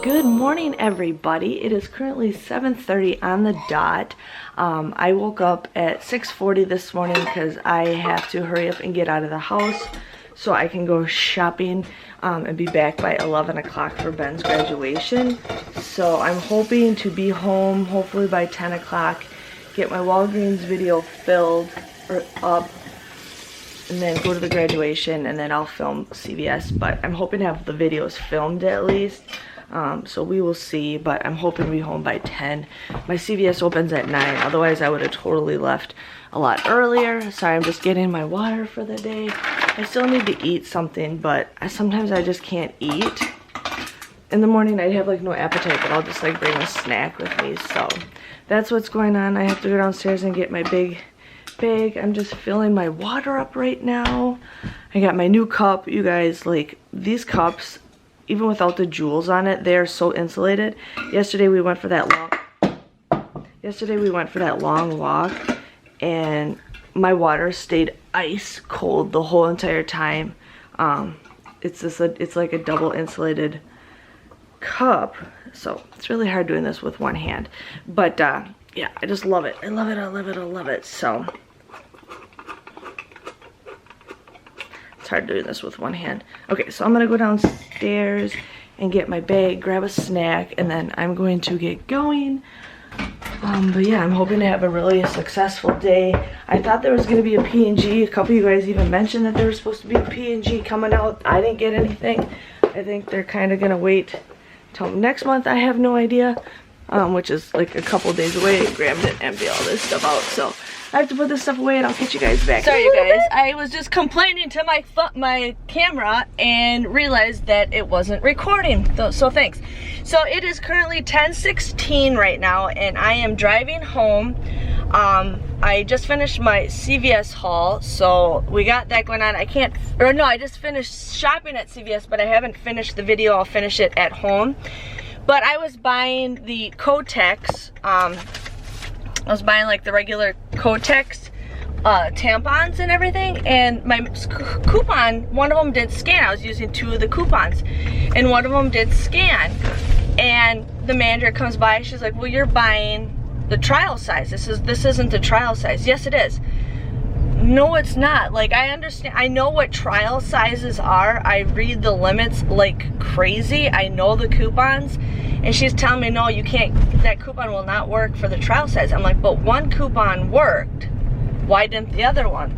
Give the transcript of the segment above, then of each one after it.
Good morning, everybody. It is currently 7:30 on the dot. I woke up at 6:40 this morning because I have to hurry up and get out of the house so I can go shopping and be back by 11 o'clock for Ben's graduation. So I'm hoping to be home hopefully by 10 o'clock, get my Walgreens video filled or up, and then go to the graduation, and then I'll film CVS. But I'm hoping to have the videos filmed at least. So we will see, but I'm hoping to be home by 10. My CVS opens at 9, otherwise I would have totally left a lot earlier. Sorry, I'm just getting my water for the day. I still need to eat something, but sometimes I just can't eat. In the morning I have like no appetite, but I'll just like bring a snack with me. So that's what's going on. I have to go downstairs and get my big bag. I'm just filling my water up right now. I got my new cup. You guys, like, these cups, even without the jewels on it, they're so insulated. Yesterday we went for that long walk, and my water stayed ice cold the whole entire time. It's like a double insulated cup, so it's really hard doing this with one hand. But yeah, I just love it. I love it. So it's hard doing this with one hand. Okay, so I'm gonna go downstairs and get my bag, grab a snack, and then I'm going to get going. But yeah, I'm hoping to have a really successful day. I thought there was gonna be a P&G. A couple of you guys even mentioned that there was supposed to be a P&G coming out. I didn't get anything. I think they're kind of gonna wait till next month. I have no idea, which is like a couple days away. I grabbed it and emptied all this stuff out, so I have to put this stuff away and I'll catch you guys back. Sorry you guys, I was just complaining to my camera and realized that it wasn't recording, so thanks. So it is currently 10:16 right now and I am driving home. I just finished my CVS haul, so we got that going on. I just finished shopping at CVS, but I haven't finished the video. I'll finish it at home. But I was buying the Kotex, I was buying like the regular Kotex tampons and everything, and my coupon, one of them did scan. I was using 2 of the coupons, and one of them did scan. And the manager comes by, she's like, well, you're buying the trial size. This isn't the trial size. Yes, it is. No, it's not. Like, I understand, I know what trial sizes are. I read the limits like crazy. I know the coupons. And she's telling me, no, you can't, that coupon will not work for the trial size. I'm like, but one coupon worked. Why didn't the other one?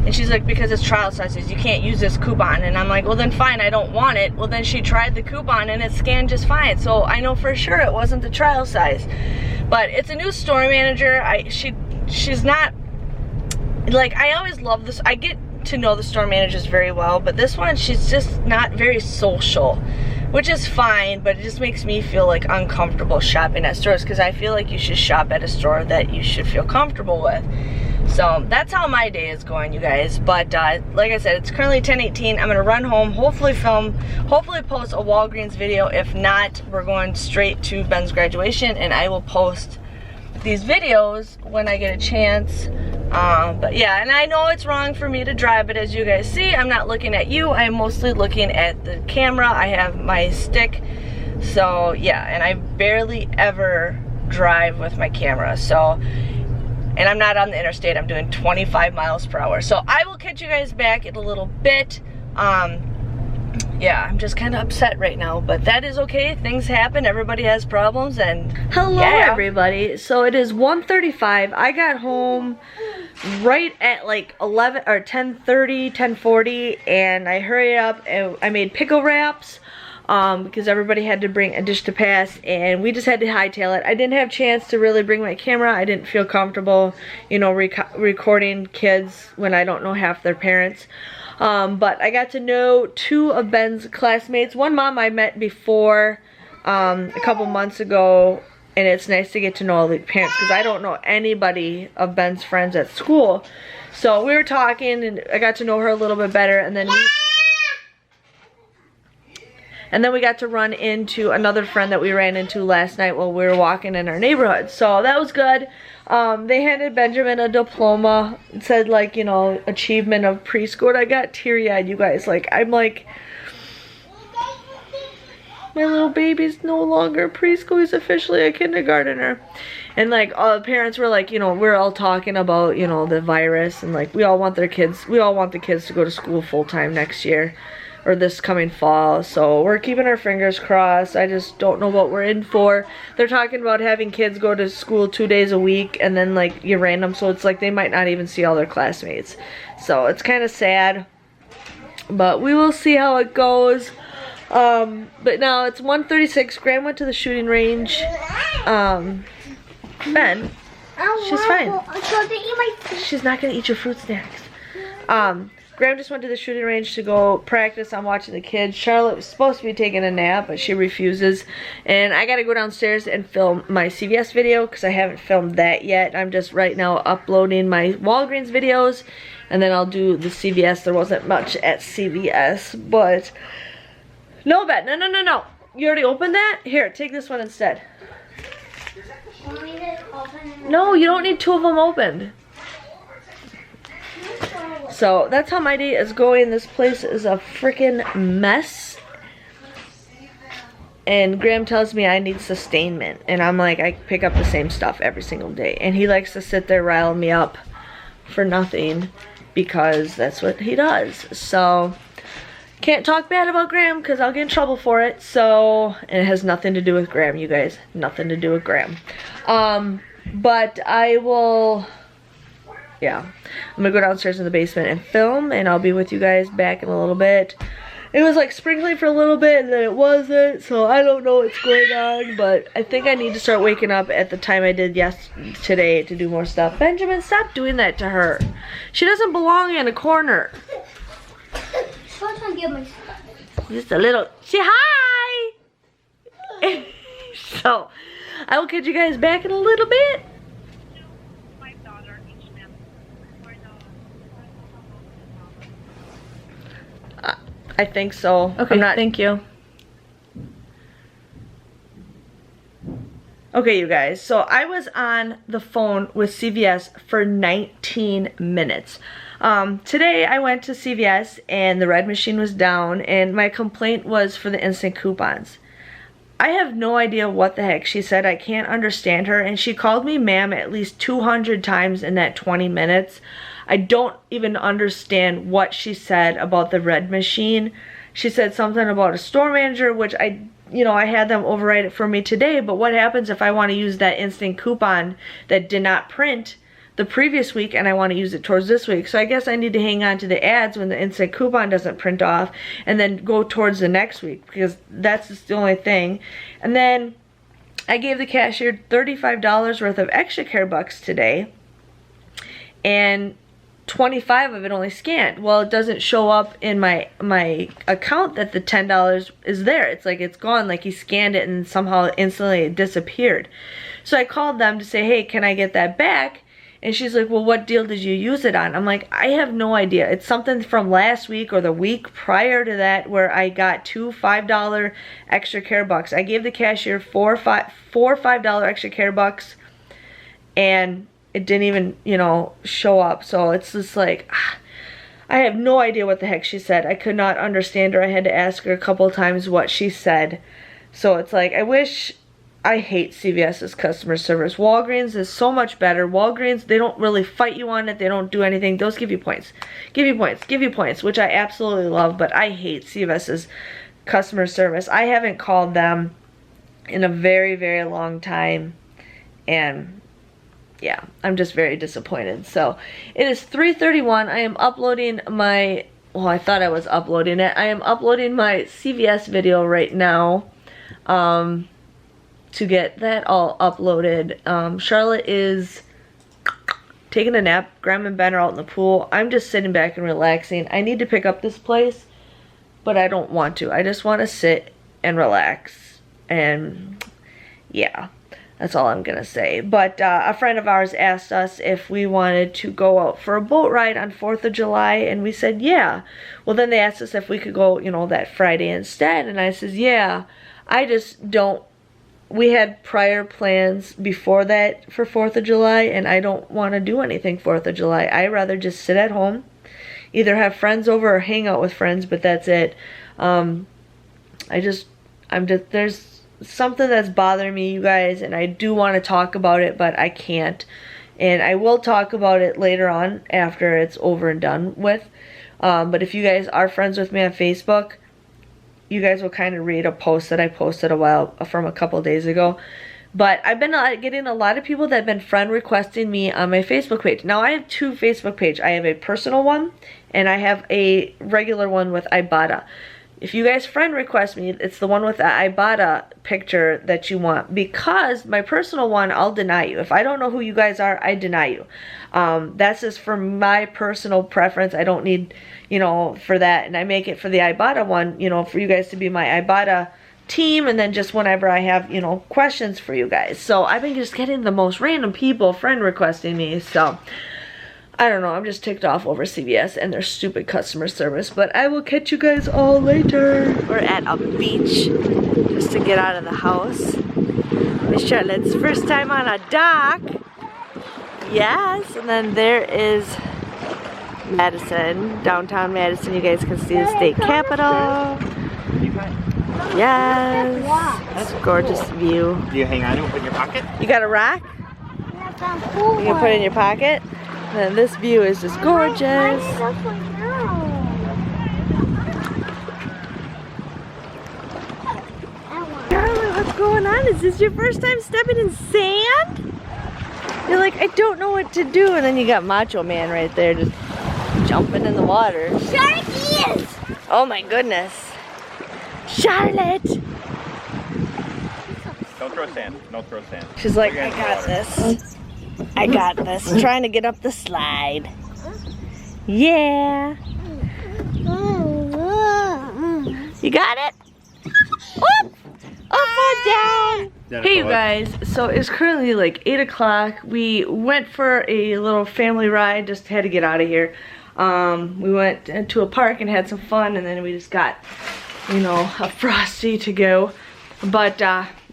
And she's like, because it's trial sizes, you can't use this coupon. And I'm like, well then fine, I don't want it. Well then she tried the coupon and it scanned just fine. So I know for sure it wasn't the trial size. But it's a new store manager. She's not, like, I always love this. I get to know the store managers very well, but this one, she's just not very social, which is fine, but it just makes me feel like uncomfortable shopping at stores, because I feel like you should shop at a store that you should feel comfortable with. So that's how my day is going, you guys. But like I said, it's currently 10:18. I'm gonna run home, hopefully post a Walgreens video. If not, we're going straight to Ben's graduation, and I will post these videos when I get a chance. But yeah, and I know it's wrong for me to drive, but as you guys see, I'm not looking at you. I'm mostly looking at the camera. I have my stick. So yeah, and I barely ever drive with my camera. So, and I'm not on the interstate. I'm doing 25 miles per hour. So I will catch you guys back in a little bit. Yeah, I'm just kind of upset right now, but that is okay. Things happen. Everybody has problems. And hello, everybody. So it is 1:35. I got home right at like 11 or 10:30, 10:40, and I hurried up and I made pickle wraps because everybody had to bring a dish to pass, and we just had to hightail it. I didn't have a chance to really bring my camera. I didn't feel comfortable, you know, recording kids when I don't know half their parents. But I got to know 2 of Ben's classmates. One mom I met before a couple months ago, and it's nice to get to know all the parents because I don't know anybody of Ben's friends at school. So we were talking and I got to know her a little bit better, and then we got to run into another friend that we ran into last night while we were walking in our neighborhood. So that was good. They handed Benjamin a diploma. It said, like, you know, achievement of preschool. I got teary-eyed, you guys. Like, I'm like, my little baby's no longer preschool, he's officially a kindergartner. And like all the parents were like, you know, we're all talking about, you know, the virus, and like we all want the kids to go to school full time next year or this coming fall. So we're keeping our fingers crossed. I just don't know what we're in for. They're talking about having kids go to school 2 days a week and then like you random, so it's like they might not even see all their classmates. So it's kind of sad, but we will see how it goes. But now it's 1:36. Graham went to the shooting range. Ben, she's fine. She's not gonna eat your fruit snacks. Graham just went to the shooting range to go practice on watching the kids. Charlotte was supposed to be taking a nap, but she refuses. And I gotta go downstairs and film my CVS video because I haven't filmed that yet. I'm just right now uploading my Walgreens videos, and then I'll do the CVS. There wasn't much at CVS, but no, Bet, no. You already opened that? Here, take this one instead. No, you don't need 2 of them opened. So that's how my day is going. This place is a freaking mess. And Graham tells me I need sustainment. And I'm like, I pick up the same stuff every single day. And he likes to sit there riling me up for nothing because that's what he does. So can't talk bad about Graham because I'll get in trouble for it. So, and it has nothing to do with Graham, you guys. Nothing to do with Graham. But I will, yeah. I'm gonna go downstairs in the basement and film, and I'll be with you guys back in a little bit. It was like sprinkling for a little bit and then it wasn't, so I don't know what's going on, but I think I need to start waking up at the time I did today to do more stuff. Benjamin, stop doing that to her. She doesn't belong in a corner. Just a little, say hi! So, I will catch you guys back in a little bit. I think so. Okay, thank you. Okay, you guys, so I was on the phone with CVS for 19 minutes. Today I went to CVS and the red machine was down, and my complaint was for the instant coupons. I have no idea what the heck she said. I can't understand her, and she called me ma'am at least 200 times in that 20 minutes. I don't even understand what she said about the red machine. She said something about a store manager, which I had them override it for me today, but what happens if I want to use that instant coupon that did not print the previous week and I want to use it towards this week? So I guess I need to hang on to the ads when the instant coupon doesn't print off and then go towards the next week, because that's just the only thing. And then I gave the cashier $35 worth of extra care bucks today, and 25 of it only scanned. Well, it doesn't show up in my account that the $10 is there. It's like it's gone, like he scanned it and somehow instantly it disappeared. So I called them to say, hey, can I get that back? And she's like, well, what deal did you use it on? I'm like, I have no idea. It's something from last week or the week prior to that where I got 2 $5 extra care bucks. I gave the cashier four $5 extra care bucks, and it didn't even, show up. So it's just like, I have no idea what the heck she said. I could not understand her. I had to ask her a couple of times what she said. So it's like, I hate CVS's customer service. Walgreens is so much better. Walgreens, they don't really fight you on it. They don't do anything. Those give you points. Give you points, which I absolutely love, but I hate CVS's customer service. I haven't called them in a very, very long time, and yeah, I'm just very disappointed. So it is 3:31. I am uploading my, well, I thought I was uploading it. I am uploading my CVS video right now to get that all uploaded. Charlotte is taking a nap. Graham and Ben are out in the pool. I'm just sitting back and relaxing. I need to pick up this place, but I don't want to. I just want to sit and relax. And yeah, that's all I'm gonna say. But a friend of ours asked us if we wanted to go out for a boat ride on 4th of July, and we said yeah. Well, then they asked us if we could go, that Friday instead, and I says yeah. I just don't, we had prior plans before that for 4th of July, and I don't want to do anything 4th of July. I'd rather just sit at home, either have friends over or hang out with friends, but that's it. I there's something that's bothering me, you guys, and I do want to talk about it, but I can't. And I will talk about it later on after it's over and done with. But if you guys are friends with me on Facebook, you guys will kind of read a post that I posted from a couple days ago. But I've been getting a lot of people that have been friend requesting me on my Facebook page. Now I have two Facebook pages. I have a personal one and I have a regular one with Ibotta. If you guys friend request me, it's the one with the Ibotta picture that you want, because my personal one, I'll deny you. If I don't know who you guys are, I deny you. That's just for my personal preference. I don't need, you know, for that. And I make it for the Ibotta one, you know, for you guys to be my Ibotta team, and then just whenever I have, you know, questions for you guys. So I've been just getting the most random people friend requesting me, so I don't know, I'm just ticked off over CVS and their stupid customer service, but I will catch you guys all later. We're at a beach just to get out of the house. Miss Charlotte's first time on a dock. Yes, and then there is Madison, downtown Madison. You guys can see the state capitol. Yes, that's a gorgeous view. Do you hang on to it in your pocket? You got a rock? You can put it in your pocket? And this view is just gorgeous. Charlotte, what's going on? Is this your first time stepping in sand? You're like, I don't know what to do. And then you got Macho Man right there just jumping in the water. Sharkies! Oh my goodness. Charlotte! Don't throw sand. Don't throw sand. She's like, I got this. I got this. Trying to get up the slide. Yeah. You got it? Whoop! Up and down. Hey you guys, so it's currently like 8 o'clock. We went for a little family ride, just had to get out of here. We went to a park and had some fun, and then we just got, you know, a Frosty to go. But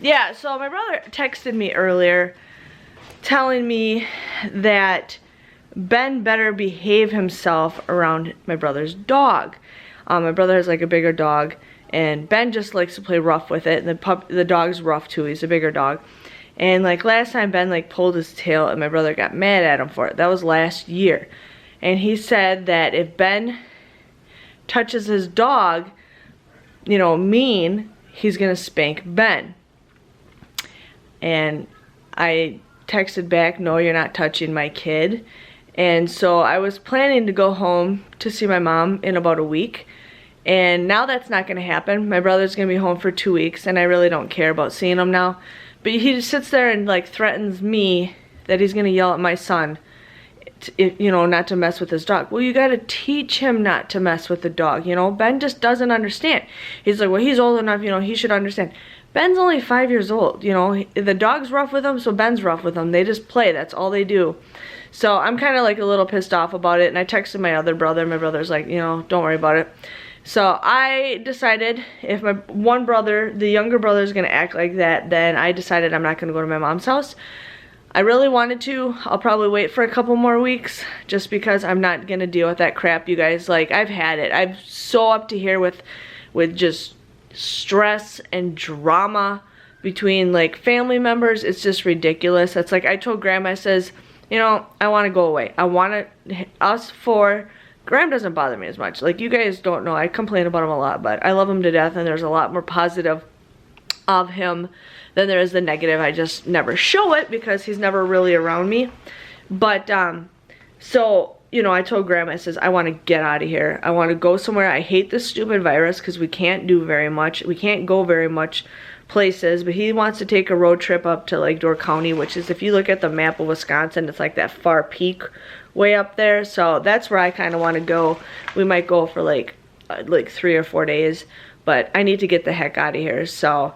yeah, so my brother texted me earlier telling me that Ben better behave himself around my brother's dog. My brother has like a bigger dog, and Ben just likes to play rough with it, and the dog's rough too. He's a bigger dog. And like last time Ben like pulled his tail and my brother got mad at him for it. That was last year. And he said that if Ben touches his dog, you know, mean, he's gonna spank Ben. And I texted back, no, you're not touching my kid. And so I was planning to go home to see my mom in about a week. And now that's not gonna happen. My brother's gonna be home for 2 weeks, and I really don't care about seeing him now. But he just sits there and like threatens me that he's gonna yell at my son, you know, not to mess with his dog. Well, you gotta teach him not to mess with the dog, you know? Ben just doesn't understand. He's like, well, he's old enough, you know, he should understand. Ben's only 5 years old, you know? The dog's rough with him, so Ben's rough with him. They just play, that's all they do. So I'm kind of like a little pissed off about it, and I texted my other brother. My brother's like, you know, don't worry about it. So I decided if my one brother, the younger brother, is gonna act like that, then I decided I'm not gonna go to my mom's house. I really wanted to. I'll probably wait for a couple more weeks just because I'm not gonna deal with that crap, you guys. Like, I've had it. I'm so up to here with just stress and drama between like family members. It's just ridiculous. It's like I told Grandma, I says, you know, I want to go away. I want us four. Graham doesn't bother me as much. Like, you guys don't know, I complain about him a lot, but I love him to death, and there's a lot more positive of him than there is the negative. I just never show it because he's never really around me. But so, you know, I told Grandma, I says, I want to get out of here. I want to go somewhere. I hate this stupid virus because we can't do very much. We can't go very much places, but he wants to take a road trip up to like Door County, which is, if you look at the map of Wisconsin, it's like that far peak way up there. So that's where I kind of want to go. We might go for like 3 or 4 days, but I need to get the heck out of here. So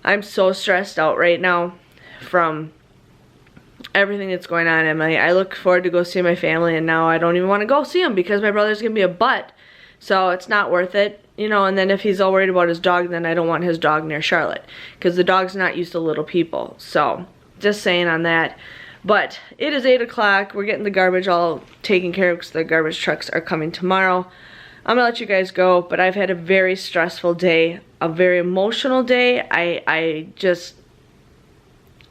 I'm so stressed out right now from everything that's going on. And I look forward to go see my family, and now I don't even want to go see him because my brother's gonna be a butt. So it's not worth it. You know, and then if he's all worried about his dog, then I don't want his dog near Charlotte because the dog's not used to little people. So just saying on that. But it is 8 o'clock. We're getting the garbage all taken care of because the garbage trucks are coming tomorrow. I'm gonna let you guys go, but I've had a very stressful day, a very emotional day. I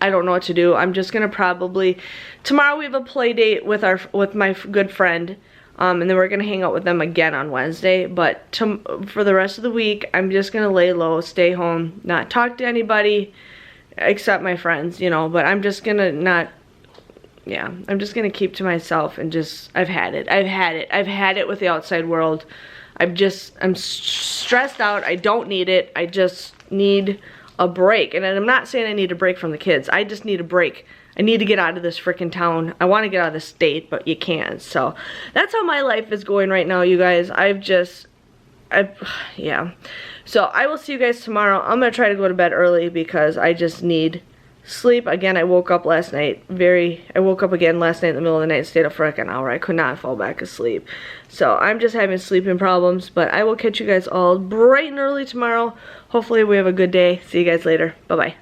don't know what to do. I'm just gonna probably, tomorrow we have a play date with my good friend, and then we're gonna hang out with them again on Wednesday. But for the rest of the week, I'm just gonna lay low, stay home, not talk to anybody except my friends, you know. But I'm just gonna I'm just gonna keep to myself and just, I've had it with the outside world. I'm stressed out. I don't need it. I just need a break. And I'm not saying I need a break from the kids. I just need a break. I need to get out of this freaking town. I want to get out of the state, but you can't. So that's how my life is going right now, you guys. Yeah. So I will see you guys tomorrow. I'm going to try to go to bed early because I just need sleep. Again, I woke up last night I woke up again last night in the middle of the night and stayed up for like an hour. I could not fall back asleep. So I'm just having sleeping problems, but I will catch you guys all bright and early tomorrow. Hopefully we have a good day. See you guys later. Bye-bye.